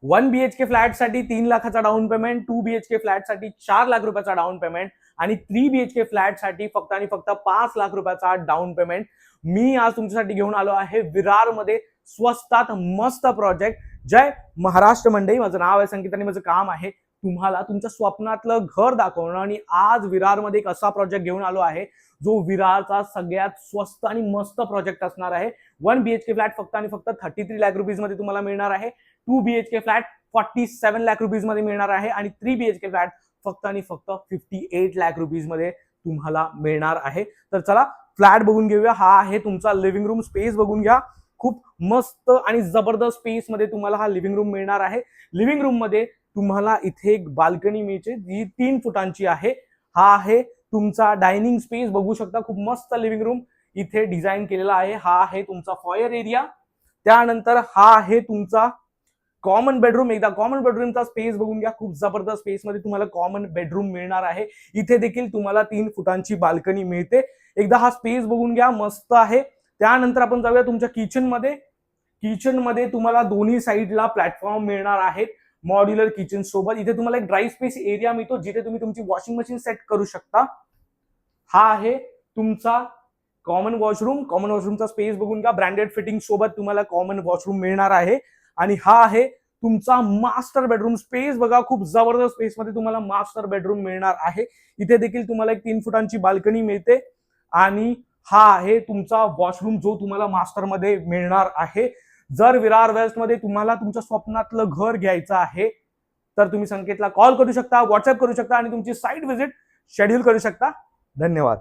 1 BHK फ्लॅटसाठी 3 लाखाचा down payment, 2 BHK फ्लॅटसाठी 4 lakh रुपयाचा down payment आणि 3 BHK फ्लॅटसाठी फक्त आणि फक्त 5 लाख रुपयाचा डाऊन पेमेंट मी आज तुमच्यासाठी घेऊन आलो आहे विरारमध्ये स्वस्तात मस्त प्रोजेक्ट. जय महाराष्ट्र मंडळी, माझं नाव आहे संकेत आणि माझं काम आहे तुम्हाला तुमच्या स्वप्नातलं घर दाखवणं. आणि आज विरारमध्ये एक असा प्रोजेक्ट घेऊन आलो आहे जो विरारचा सगळ्यात स्वस्त आणि मस्त प्रोजेक्ट असणार आहे. 1 BHK फ्लॅट फक्त आणि फक्त 33 लाख रुपीज मध्ये तुम्हाला मिळणार आहे. 2 BHK फ्लॅट 47 लाख रुपीज मध्ये मिळणार आहे आणि 3 BHK फ्लॅट फक्त आणि फक्त 58 लाख रुपीज मध्ये तुम्हाला मिळणार आहे. तर चला फ्लॅट बघून घेऊया. हा आहे तुमचा लिव्हिंग रूम. स्पेस बघून घ्या, खूप मस्त आणि जबरदस्त स्पेस मध्ये तुम्हाला हा लिव्हिंग रूम मिळणार आहे. लिव्हिंग रूम मध्ये तुम्हाला इथे एक बाल्कनी मिळते जी 3 फुटांची आहे. हा आहे तुमचा डायनिंग स्पेस, बघू शकता खूप मस्त लिव्हिंग रूम इथे डिझाईन केलेला आहे. हा आहे तुमचा फॉयर एरिया. त्यानंतर हा आहे तुमचा कॉमन बेडरूम. एकदा कॉमन बेडरूमचा स्पेस बघून घ्या, खूप जबरदस्त स्पेस मध्ये तुम्हाला कॉमन बेडरूम मिळणार आहे. इथे देखील तुम्हाला 3 फुटांची बाल्कनी मिळते. एकदा हा स्पेस बघून घ्या, मस्त आहे. त्यानंतर आपण जाऊया तुमच्या किचन मध्ये. किचन मध्ये तुम्हाला दोन्ही साईडला प्लॅटफॉर्म मिळणार आहेत मॉड्युलर किचन सोबत. इथे तुम्हाला एक ड्राय स्पेस एरिया मिळतो जिथे तुम्ही तुमची वॉशिंग मशीन सेट करू शकता. हा आहे तुमचा कॉमन वॉशरूम. कॉमन वॉशरूमचा स्पेस बघून घ्या, ब्रँडेड फिटिंग सोबत तुम्हाला कॉमन वॉशरूम मिळणार आहे. आणि हा आहे तुमचा मास्टर बेडरूम. स्पेस बघा, खूप जबरदस्त स्पेस मध्ये तुम्हाला मास्टर बेडरूम मिळणार आहे. इथे देखील तुम्हाला एक 3 फुटांची बाल्कनी मिळते. आणि हा आहे तुमचा वॉशरूम जो तुम्हाला मास्टर मध्ये मिळणार आहे. जर विरार वेस्ट मध्ये तुम्हाला तुमच्या स्वप्नातलं घर घ्यायचं आहे तर तुम्ही संकेतला कॉल करू शकता, व्हॉट्सअप करू शकता आणि तुमची साईट व्हिजिट शेड्यूल करू शकता. धन्यवाद.